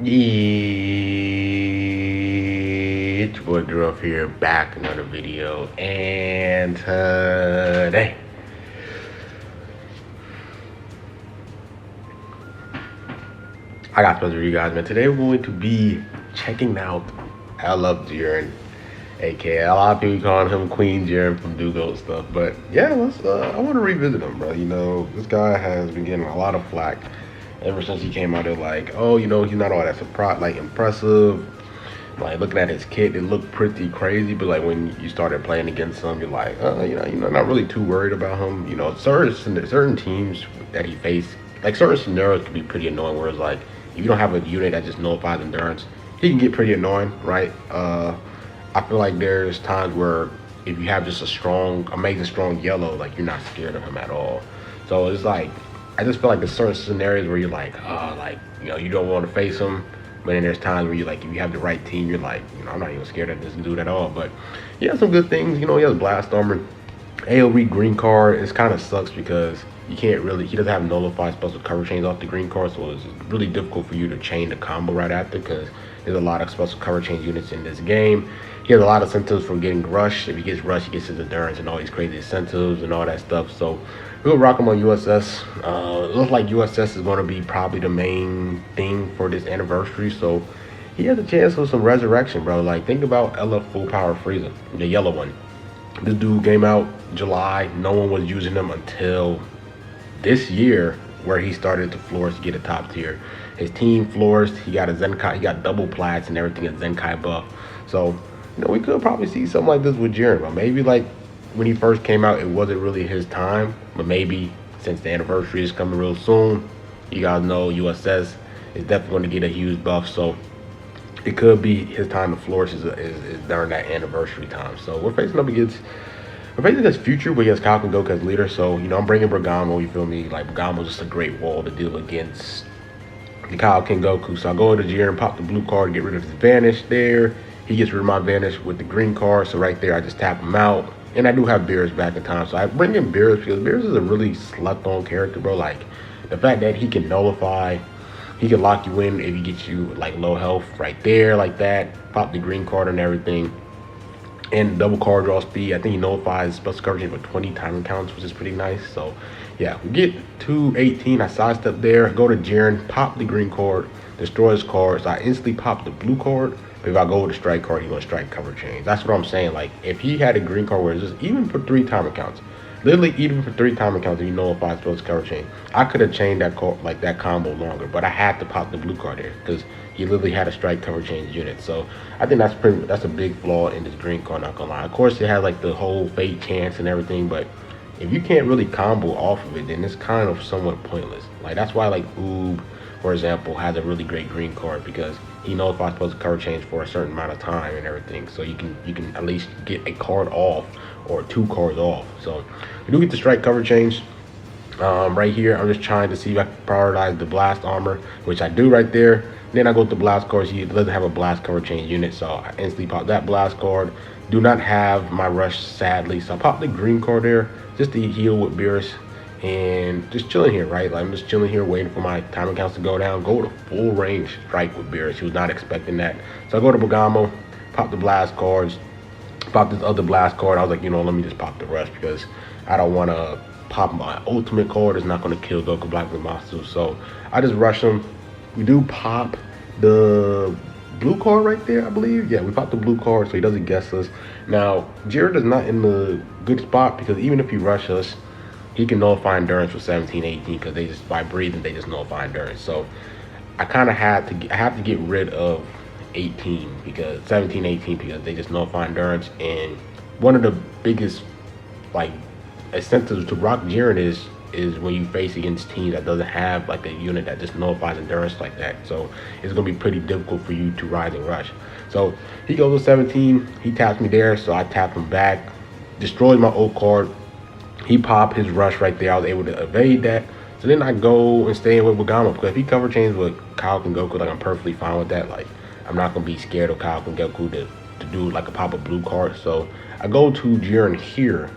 It's your boy Drew here, back another video, and today I got special for you guys, man. Today we're going to be checking out I Love JIREN, aka a lot of people calling him Queen JIREN from Dugo and stuff, but yeah, I want to revisit him, bro. You know, this guy has been getting a lot of flack ever since he came out. They're like, oh, you know, he's not all that impressive. Like, looking at his kit, it looked pretty crazy, but like when you started playing against him, you're like, you're not really too worried about him. You know, certain teams that he faced, like certain scenarios could be pretty annoying, whereas like if you don't have a unit that just nullifies endurance, he can get pretty annoying, right? I feel like there's times where if you have just amazing strong yellow, like you're not scared of him at all. So it's like, I just feel like there's certain scenarios where you're like, you don't want to face him. But then there's times where you're like, if you have the right team, you're like, I'm not even scared of this dude at all. But he has some good things. You know, he has blast armor, AoE green card. It kind of sucks because he doesn't have nullified special cover chains off the green card, so it's really difficult for you to chain the combo right after because there's a lot of special cover change units in this game. He has a lot of incentives for getting rushed. If he gets rushed, he gets his endurance and all these crazy incentives and all that stuff. So we'll rock him on USS. It looks like USS is going to be probably the main thing for this anniversary. So he has a chance for some resurrection, bro. Like, think about LF Full Power Freezer, the yellow one. This dude came out July. No one was using him until this year, where he started to flourish, to get a top tier. His team flourished. He got a Zenkai. He got double plats and everything, a Zenkai buff. So, we could probably see something like this with JIREN, but maybe like when he first came out, it wasn't really his time. But maybe since the anniversary is coming real soon, you guys know USS is definitely going to get a huge buff. So it could be his time to flourish is during that anniversary time. So we're facing against Future, but he has Falcon Goku as leader. So, I'm bringing Bergamo, you feel me? Like, Bergamo's just a great wall to deal against the King Goku. So I go into JIREN, pop the blue card, get rid of his vanish there. He gets rid of my vanish with the green card. So right there, I just tap him out. And I do have Beerus back in time. So I bring in Beerus because Beerus is a really slept on character, bro. Like, the fact that he can nullify, he can lock you in if he gets you like low health right there, like that. Pop the green card and everything. And double card draw speed. I think he nullifies special coverage for 20 timing counts, which is pretty nice. So yeah, we get to 18. I sidestep there, go to JIREN, pop the green card, destroy his card. So I instantly pop the blue card. But if I go with the strike card, he's gonna strike cover change. That's what I'm saying. Like, if he had a green card where it's just even for 3 timing counts, literally even for 3 timing counts, if you nullify special cover change, I could have chained that card, like that combo longer. But I had to pop the blue card there because he literally had a strike cover change unit. So I think that's a big flaw in this green card, not gonna lie. Of course, it has like the whole fate chance and everything, but if you can't really combo off of it, then it's kind of somewhat pointless. Like, that's why like Oob, for example, has a really great green card because he nullifies special cover change for a certain amount of time and everything. So you can at least get a card off or 2 cards off. So you do get the strike cover change. Right here, I'm just trying to see if I can prioritize the blast armor, which I do right there. Then I go to the blast card. He doesn't have a blast cover change unit, so I instantly pop that blast card. Do not have my rush, sadly, so I pop the green card there just to heal with Beerus and just chilling here, right? Like, I'm just chilling here waiting for my timing counts to go down. Go to full range strike with Beerus. He was not expecting that. So I go to Bergamo, pop the blast cards, pop this other blast card. I was like, let me just pop the rush because I don't want to pop my ultimate card. It's not going to kill Goku Black with Masu. So I just rush him. We do pop the blue card right there, I believe. Yeah, we popped the blue card so he doesn't guess us. Now, JIREN is not in the good spot because even if he rushes us, he can nullify endurance for 17, 18 because they just, by breathing, they just nullify endurance. So I kind of have to get rid of 18 because 17, 18 because they just nullify endurance. And one of the biggest like incentives to rock JIREN is when you face against teams that doesn't have like a unit that just nullifies endurance like that. So it's gonna be pretty difficult for you to rise and rush. So he goes to 17, he taps me there, so I tap him back, destroys my old card. He popped his rush right there. I was able to evade that. So then I go and stay in with Bergamo because if he cover chains with King Goku, like, I'm perfectly fine with that. Like, I'm not gonna be scared of King Goku to do like a pop a blue card. So I go to JIREN here.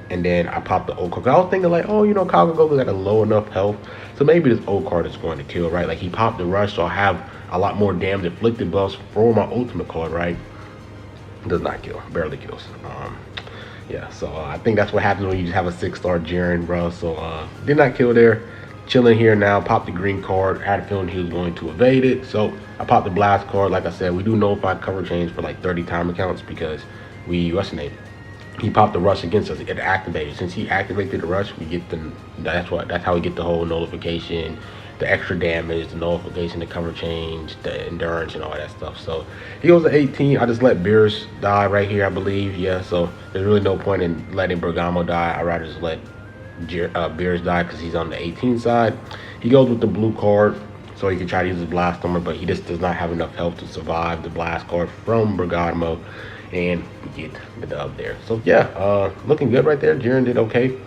And then I popped the old card. I was thinking like, oh, King Goku's at a low enough health, so maybe this old card is going to kill, right? Like, he popped the rush, so I'll a lot more damage inflicted buffs for my ultimate card, right? Does not kill, barely kills. Yeah, so I think that's what happens when you just have a 6-star Jiren, bro. So did not kill there. Chilling here now, popped the green card. I had a feeling he was going to evade it, so I popped the blast card. Like I said, we do nullify cover change for like 30 time accounts because what's the name? He popped the rush against us. It activated. Since he activated the rush, we get that's how we get the whole nullification, the extra damage, the nullification, the cover change, the endurance, and all that stuff. So he goes to 18. I just let Beerus die right here, I believe. Yeah, so there's really no point in letting Bergamo die. I'd rather just let Beerus die because he's on the 18 side. He goes with the blue card so he can try to use his blast armor, but he just does not have enough health to survive the blast card from Bergamo, and we get the dub there. So yeah, looking good right there. Jiren did okay.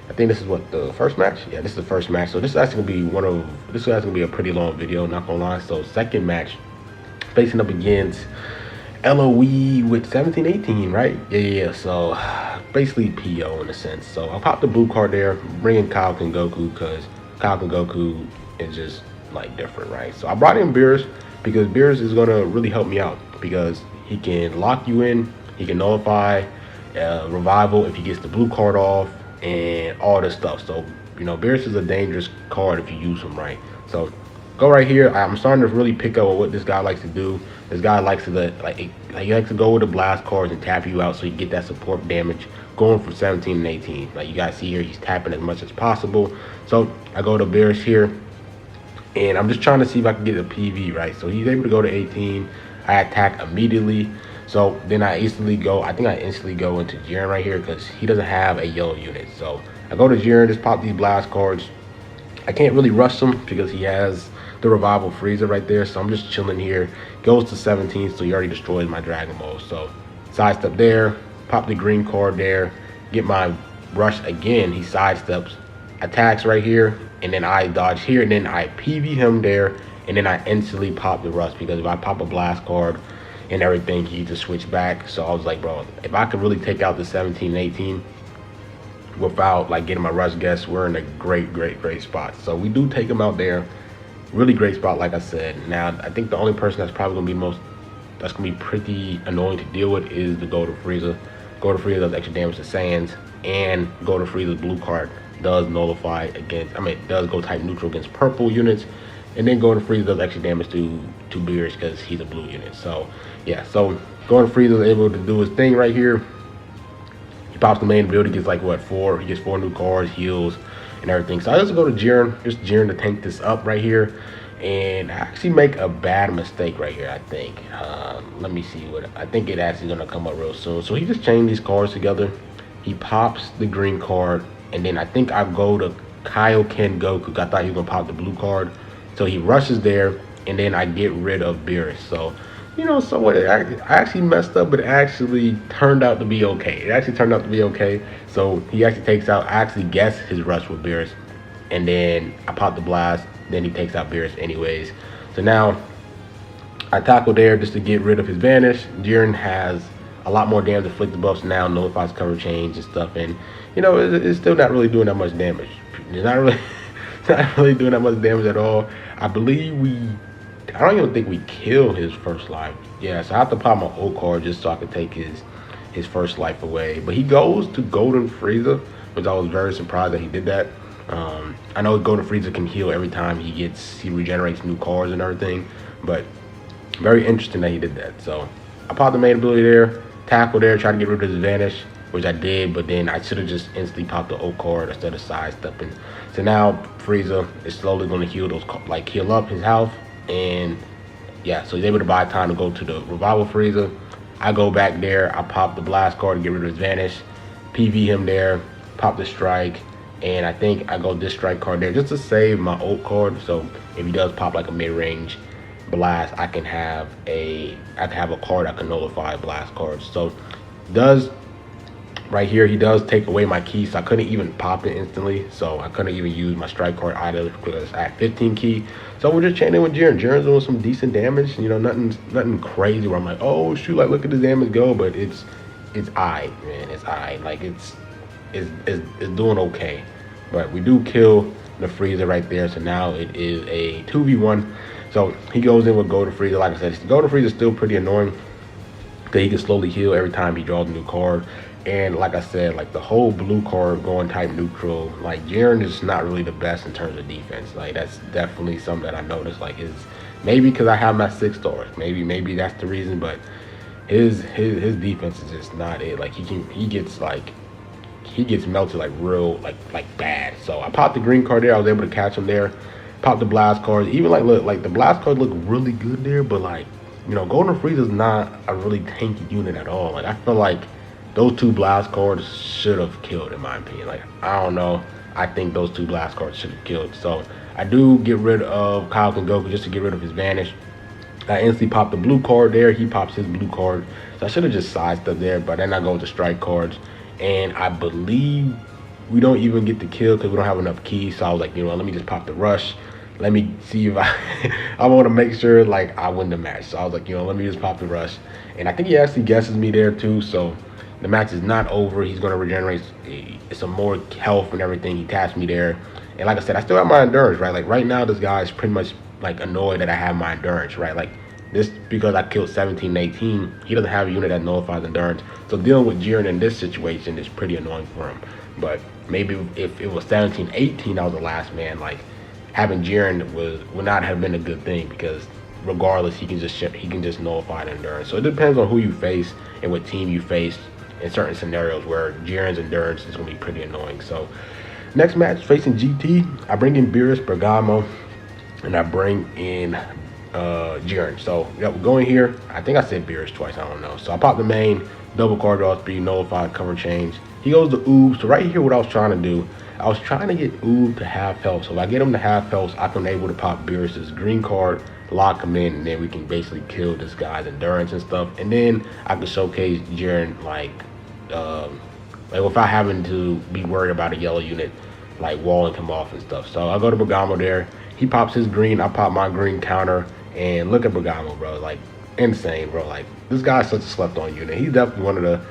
I think this is what, the first match? Yeah, this is the first match. So this is actually gonna be a pretty long video, not gonna lie. So second match, facing up against LOE with 17-18, right? Yeah. So basically PO in a sense. So I popped the blue card there, bringing Kaioken Goku because Kaioken Goku is just like different, right? So I brought in Beerus because Beerus is gonna really help me out because he can lock you in, he can nullify revival if he gets the blue card off, and all this stuff. So you know, Beerus is a dangerous card if you use him right. So go right here. I'm starting to really pick up what this guy likes to do. This guy likes to he likes to go with the blast cards and tap you out so you get that support damage going from 17 and 18. Like you guys see here, he's tapping as much as possible. So I go to Beerus here, and I'm just trying to see if I can get a PV right. So he's able to go to 18. I attack immediately. So then I instantly go into Jiren right here because he doesn't have a yellow unit. So I go to Jiren, just pop these blast cards. I can't really rush him because he has the revival Frieza right there. So I'm just chilling here. Goes to 17, so he already destroys my Dragon Ball. So sidestep there, pop the green card there, get my rush again. He sidesteps, attacks right here, and then I dodge here, and then I PV him there, and then I instantly pop the rush because if I pop a blast card and everything, he just switch back. So I was like, bro, if I could really take out the 17 and 18 without like getting my rush guess, we're in a great spot. So we do take him out there. Really great spot, like I said. Now I think the only person that's probably gonna be pretty annoying to deal with is the Golden Frieza. Golden Frieza does extra damage to Saiyans, and Golden Frieza's blue card does nullify against, does go type neutral against purple units. And then Golden Frieza does extra damage to Beerus because he's a blue unit. So yeah, so Golden Frieza is able to do his thing right here. He pops the main build, he gets like what, 4? He gets 4 new cards, heals, and everything. So I just go to Jiren, just Jiren to tank this up right here. And I actually make a bad mistake right here, I think. Let me see what, I think it actually gonna come up real soon. So he just chained these cards together. He pops the green card, and then I think I go to Kaioken Goku. I thought he was gonna pop the blue card. So he rushes there, and then I get rid of Beerus. So, you know, I actually messed up, but it actually turned out to be okay. So he actually takes out, I actually guess his rush with Beerus, and then I pop the blast, then he takes out Beerus anyways. So now I tackle there just to get rid of his vanish. Jiren has a lot more damage inflicted buffs now, nullifies cover change and stuff, and you know, it's still not really doing that much damage. It's not really doing that much damage at all. I believe I don't even think we kill his first life. Yeah, so I have to pop my old card just so I can take his first life away. But he goes to Golden Frieza, which I was very surprised that he did that. I know Golden Frieza can heal every time he regenerates new cards and everything, but very interesting that he did that. So I popped the main ability there, tackle there, try to get rid of his vanish, which I did, but then I should have just instantly popped the old card instead of sidestepping. So now Frieza is slowly going to heal up his health, and yeah, so he's able to buy time to go to the revival Frieza. I go back there, I pop the blast card to get rid of his vanish, PV him there, pop the strike, and I think I go this strike card there just to save my old card. So if he does pop like a mid-range blast, I can have a card that can nullify blast cards. So right here, he does take away my key, so I couldn't even pop it instantly. So I couldn't even use my strike card either because I had 15 key. So we're just chaining with Jiren. Jiren's doing some decent damage. You know, nothing crazy where I'm like, oh shoot, like look at this damage go. But it's aight, man. It's aight. Like it's doing okay. But we do kill the Frieza right there. So now it is a 2v1 So he goes in with Golden Freezer. Like I said, Golden Freezer is still pretty annoying because he can slowly heal every time he draws a new card. And like I said, like the whole blue card going type neutral, like Jiren is not really the best in terms of defense. Like that's definitely something that I noticed. Like his, maybe because I have my 6 stars, maybe that's the reason. But his defense is just not it. Like he gets melted like real like bad. So I popped the green card there. I was able to catch him there. Popped the blast cards. Even like the blast cards look really good there, but like, you know, Golden Freezer is not a really tanky unit at all. Like I feel like those 2 blast cards should have killed, in my opinion. Like I don't know, I think those 2 blast cards should have killed. So I do get rid of Kaioken Goku just to get rid of his vanish. I instantly pop the blue card there. He pops his blue card. So I should have just sidestepped there, but then I go with the strike cards. And I believe we don't even get the kill because we don't have enough keys. So I was like, you know, let me just pop the rush. Let me see if I want to make sure like I win the match. So I was like, you know, let me just pop the rush. And I think he actually guesses me there too. So the match is not over. He's going to regenerate some more health and everything. He taps me there. And like I said, I still have my endurance, right? Like right now, this guy is pretty much like annoyed that I have my endurance, right? Like this, because I killed 17 and 18, he doesn't have a unit that nullifies endurance. So dealing with Jiren in this situation is pretty annoying for him. But maybe if it was 17, 18, I was the last man, like having Jiren would not have been a good thing, because regardless, he can just nullify the endurance. So it depends on who you face and what team you face in certain scenarios where Jiren's endurance is going to be pretty annoying. So next match, facing GT, I bring in Beerus, Bergamo, and I bring in Jiren. So yeah, we're going here. I think I said Beerus twice, I don't know. So I pop the main, double card draw speed, nullify, cover change. He goes to Oob. So right here, what I was trying to do, I was trying to get Oob to half health. So if I get him to half health, I can able to pop Beerus's green card, lock him in, and then we can basically kill this guy's endurance and stuff. And then I can showcase Jiren like without having to be worried about a yellow unit like walling him off and stuff. So I go to Bergamo there. He pops his green, I pop my green counter, and look at Bergamo, bro. Like insane, bro. Like this guy's such a slept on unit. He's definitely one of the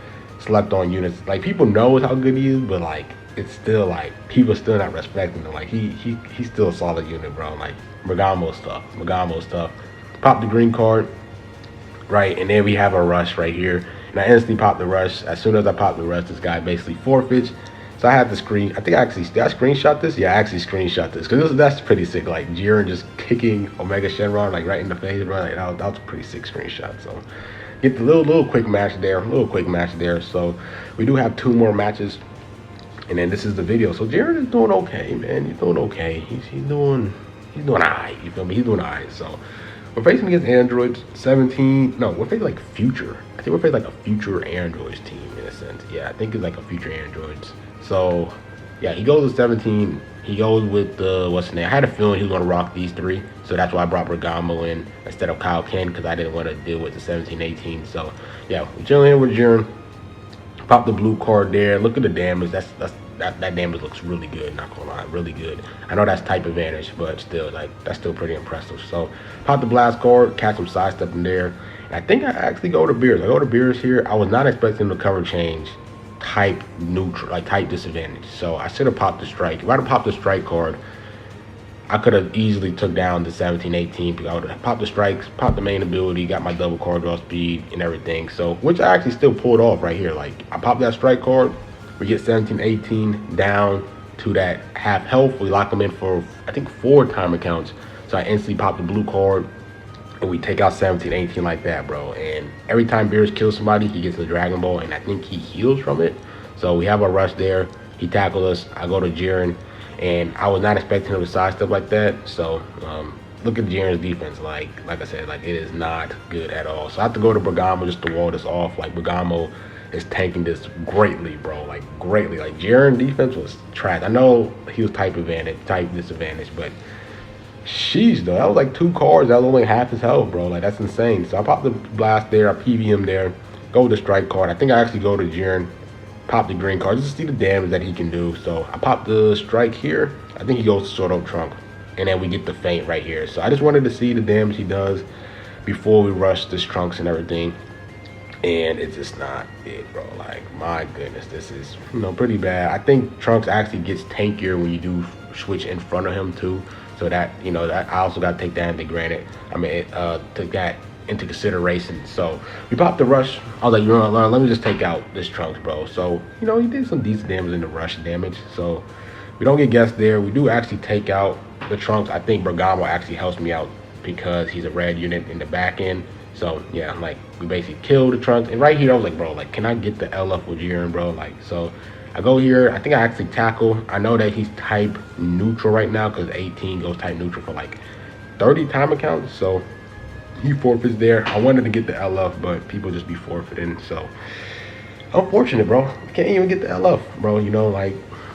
slept on units. Like people know how good he is, but like it's still like people still not respecting him. Like he's still a solid unit, bro. Like Bergamo's tough. Pop the green card, right, and then we have a rush right here. And I instantly pop the rush. As soon as I pop the rush, this guy basically forfeits. So I have the screen. I think I actually, did I screenshot this? Yeah, I actually screenshot this. Because that's pretty sick. Like Jiren just kicking Omega Shenron like right in the face, bro. Like, that was a pretty sick screenshot. So get the little quick match there. So we do have 2 more matches. And then this is the video. So Jiren is doing okay, man. He's doing okay. He's doing alright. You feel me? He's doing alright. So we're facing against Androids 17. No, we're facing like future. I think we're facing like a future Androids team in a sense. Yeah, I think it's like a future Androids. So yeah, he goes with 17. He goes with the what's the name? I had a feeling he was gonna rock these 3. So that's why I brought Bergamo in instead of Kaioken, because I didn't want to deal with the 17, 18. So yeah, we're chilling in with Jiren. Pop the blue card there. Look at the damage. That damage looks really good, not gonna lie, really good. I know that's type advantage, but still, like, that's still pretty impressive. So pop the blast card, catch him sidestepping there. And I think I actually go to Beerus. I go to Beerus here. I was not expecting the cover change type neutral, like type disadvantage. So I should have popped the strike. If I'd have popped the strike card, I could have easily took down the 17, 18, because I would have popped the strikes, popped the main ability, got my double card draw speed and everything. So, which I actually still pulled off right here. Like, I popped that strike card, we get 17, 18 down to that half health. We lock them in for, I think, 4 timer counts. So I instantly pop the blue card, and we take out 17, 18 like that, bro. And every time Beerus kills somebody, he gets the Dragon Ball, and I think he heals from it. So we have a rush there. He tackles us. I go to Jiren. And I was not expecting him to sidestep like that. So look at Jiren's defense. Like I said, like it is not good at all. So I have to go to Bergamo just to wall this off. Like Bergamo is tanking this greatly, bro. Like greatly. Like Jiren defense was trash. I know he was type disadvantage, but sheesh though. That was like 2 cards. That was only half his health, bro. Like that's insane. So I popped the blast there. I PV him there. Go with the strike card. I think I actually go to Jiren. Pop the green card just to see the damage that he can do. So I pop the strike here. I think he goes to sort of trunk, and then we get the feint right here. So I just wanted to see the damage he does before we rush this trunks and everything, and it's just not it, bro. Like my goodness, this is pretty bad. I think Trunks actually gets tankier when you do switch in front of him too. So that, you know, that I also got to take that into granted. I mean, took that into consideration. So we popped the rush. I was like, you know what, let me just take out this Trunks, bro. So, you know, he did some decent damage in the rush damage. So we don't get guessed there. We do actually take out the Trunks. I think Bergamo actually helps me out because he's a red unit in the back end. So yeah, like we basically killed the Trunks. And right here, I was like, bro, like, can I get the LF with Jiren, bro? Like, so I go here. I think I actually tackle. I know that he's type neutral right now because 18 goes type neutral for like 30 time accounts. So he forfeits there. I wanted to get the LF, but people just be forfeiting. So unfortunate, bro. You can't even get the LF, bro. You know, like,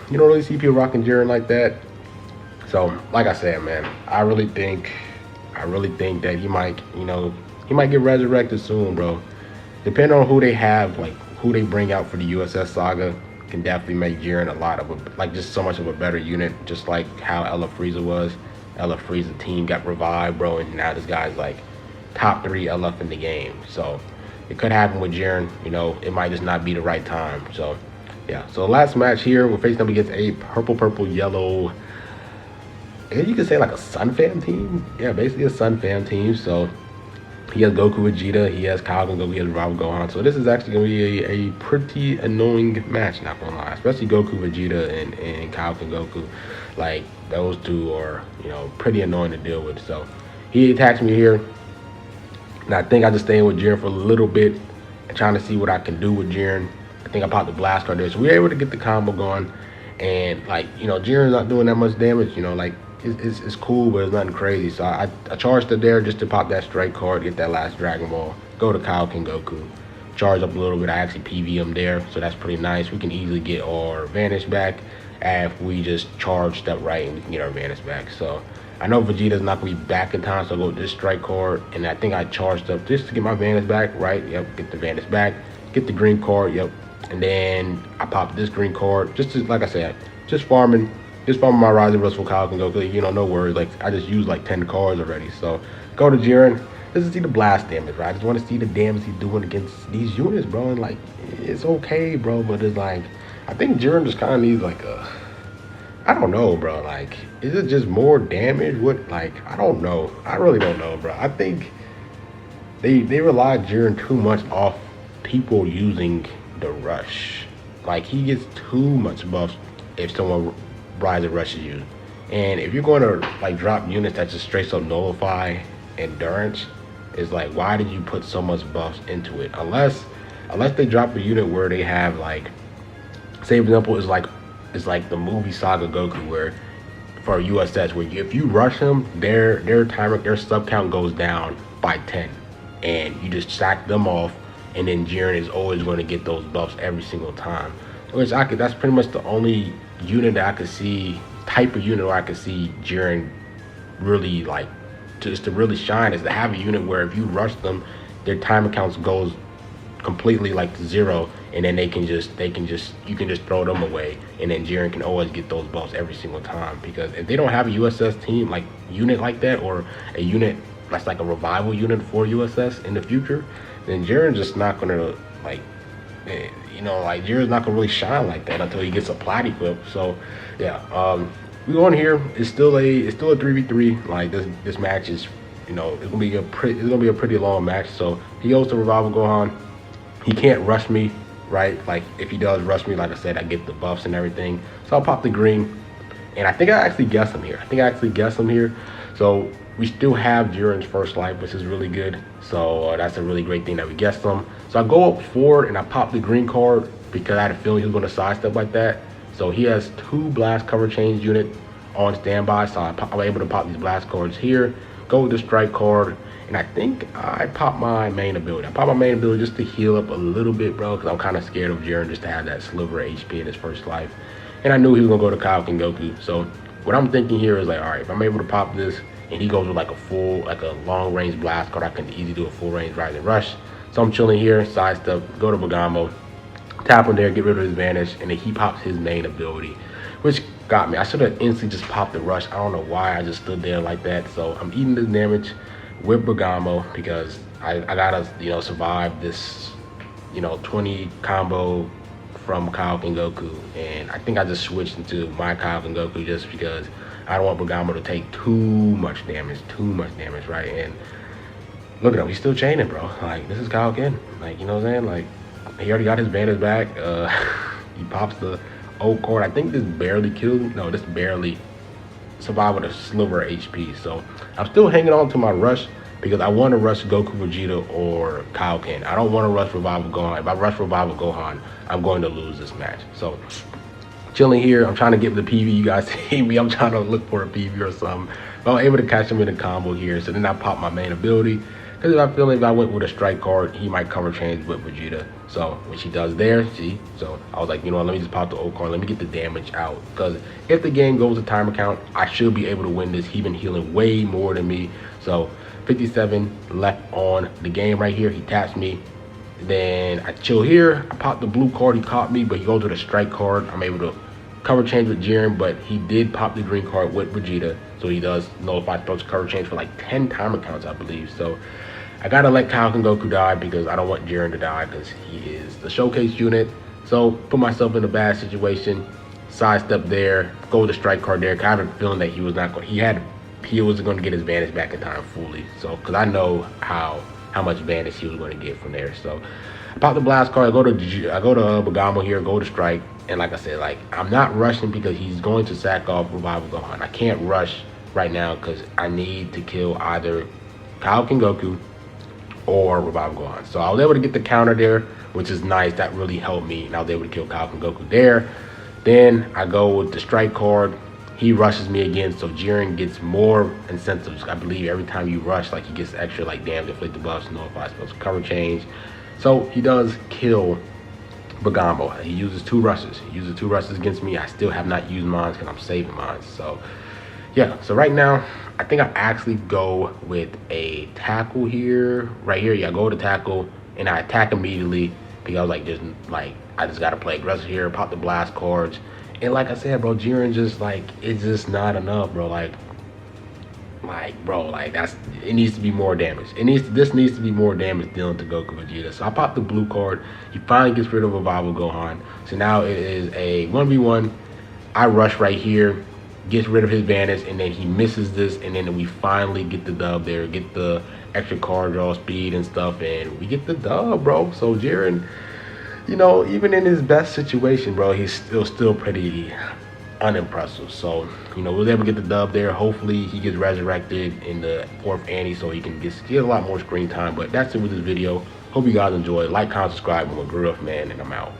you don't really see people rocking Jiren like that. So like I said, man, I really think that he might, you know, he might get resurrected soon, bro. Depending on who they have, like who they bring out for the USS Saga, can definitely make Jiren a lot of a, like, just so much of a better unit, just like how Ella Frieza was. Ella Frieza team got revived, bro, and now this guy's like top 3 LF in the game. So it could happen with Jiren, you know, it might just not be the right time. So yeah, so last match here, we're facing up against a purple, yellow, I guess you could say like a Sun Fam team. Yeah, basically a Sun Fam team. So he has Goku Vegeta, he has Kaioken Goku, he has Rob Gohan. So this is actually going to be a pretty annoying match, not going to lie. Especially Goku Vegeta and Kaioken Goku. Like, those two are, you know, pretty annoying to deal with. So he attacks me here. And I think I just stay with Jiren for a little bit and trying to see what I can do with Jiren. I think I popped the blast card there. So we were able to get the combo going. And, like, you know, Jiren's not doing that much damage, you know, like, it's cool, but it's nothing crazy. So I charged it there just to pop that strike card, get that last Dragon Ball, go to Kaioken Goku, charge up a little bit. I actually PV him there, so that's pretty nice. We can easily get our Vanish back if we just charge step right, and we can get our Vanish back. So I know Vegeta's not going to be back in time, so I'll go with this strike card, and I think I charged up just to get my Vanish back, right? Yep, get the Vanish back, get the green card, yep. And then I pop this green card, just to, like I said, just farming my Rising Rush for Kaioken Goku. You know, no worries. Like, I just used like 10 cards already. So go to Jiren. Let's see the blast damage, right? I just want to see the damage he's doing against these units, bro. And like, it's okay, bro. But it's like, I think Jiren just kind of needs like a, I don't know, bro. Like, is it just more damage? What, like, I don't know. I really don't know, bro. I think they rely Jiren too much off people using the rush. Like, he gets too much buffs if someone Rise and rushes you. And if you're going to like drop units that just straight up nullify endurance, it's like, why did you put so much buffs into it? Unless they drop a unit where they have, like, say for example, it's like the movie Saga Goku, where for USS, where if you rush them, their timer, their sub count goes down by 10, and you just sack them off, and then Jiren is always going to get those buffs every single time. Which that's pretty much the only unit that I could see, type of unit where I could see Jiren really, like, just to really shine, is to have a unit where if you rush them, their time accounts goes completely like to 0, and then you can just throw them away, and then Jiren can always get those buffs every single time. Because if they don't have a USS team like unit like that, or a unit that's like a revival unit for USS in the future, then Jiren's just not gonna, like, you know, like, Jiren's not gonna really shine like that until he gets a plat equip. So yeah, we go in here. It's still a 3v3. Like, this match is, you know, it's gonna be a pretty long match. So he goes to Revival Gohan. He can't rush me, right? Like, if he does rush me, like I said, I get the buffs and everything. So I'll pop the green, and I think I actually guess him here. So we still have Jiren's first life, which is really good. So that's a really great thing that we guessed him. So I go up forward and I pop the green card because I had a feeling he was going to sidestep like that. So he has 2 blast cover change unit on standby. So I'm able to pop these blast cards here, go with the strike card, and I think I pop my main ability. I pop my main ability just to heal up a little bit, bro, because I'm kind of scared of Jiren just to have that sliver of HP in his first life. And I knew he was going to go to Kaioken Goku. So what I'm thinking here is like, all right, if I'm able to pop this, and he goes with like a long range blast card, I can easily do a full range Rise and Rush. So I'm chilling here, sidestep, go to Bergamo, tap him there, get rid of his Vanish, and then he pops his main ability, which got me. I should have instantly just popped the Rush. I don't know why I just stood there like that. So I'm eating this damage with Bergamo because I gotta, you know, survive this, you know, 20 combo from Kaioken Goku. And I think I just switched into my Kaioken Goku just because I don't want Bergamo to take too much damage, right? And look at him, he's still chaining, bro. Like, this is Kaioken. Like, you know what I'm saying? Like, he already got his bandage back. He pops the old cord. I think this barely killed him. No, this barely survived with a sliver of HP. So I'm still hanging on to my rush because I want to rush Goku, Vegeta, or Kaioken. I don't want to rush Revival Gohan. If I rush Revival Gohan, I'm going to lose this match. So chilling here, I'm trying to get the PV. You guys see me, I'm trying to look for a PV or something. But I'm able to catch him in a combo here. So then I pop my main ability. Because I feel like if I went with a strike card, he might cover change with Vegeta. So which he does there, see? So I was like, you know what, let me just pop the old card. Let me get the damage out. Because if the game goes to timer count, I should be able to win this. He's been healing way more than me. So 57 left on the game right here. He taps me. Then I chill here. I pop the blue card. He caught me, but he goes to the strike card. I'm able to cover change with Jiren, but he did pop the green card with Vegeta. So he does nullify throws cover change for like 10 timer counts, I believe. So I gotta let Kaioken Goku die because I don't want Jiren to die because he is the showcase unit. So put myself in a bad situation, sidestep there, go with the strike card there. Kind of feeling that he was not going. He wasn't going to get his advantage back in time fully. So because I know how much advantage he was going to get from there. So I pop the blast card. I go to Bergamo here. Go to strike. And like I said, like I'm not rushing because he's going to sack off Revival Gohan. I can't rush right now because I need to kill either Kaioken Goku or Revival Gohan. So I was able to get the counter there, which is nice. That really helped me. And I was able to kill Kaioken Goku there. Then I go with the strike card. He rushes me again, so Jiren gets more incentives. I believe every time you rush, like he gets extra like damage, inflicted buffs, nullify spells, cover change. So he does kill Bergamo. He uses 2 rushes. He uses 2 rushes against me. I still have not used mine because I'm saving mine. So yeah, so right now, I think I actually go with a tackle here. Right here, yeah, I go to tackle, and I attack immediately because I just got to play aggressive here, pop the blast cards. And like I said, bro, Jiren just, like, it's just not enough, bro. It needs to be more damage. This needs to be more damage dealing to Goku Vegeta. So I popped the blue card. He finally gets rid of Revival Gohan. So now it is a 1v1. I rush right here, gets rid of his advantage, and then he misses this, and then we finally get the dub there, get the extra card draw speed and stuff, and we get the dub, bro. So Jiren, you know, even in his best situation, bro, he's still pretty unimpressive. So, you know, we'll able to get the dub there. Hopefully he gets resurrected in the 4th ANNI so he can get a lot more screen time. But that's it with this video. Hope you guys enjoyed. Like, comment, subscribe. I'm a Groove Man, and I'm out.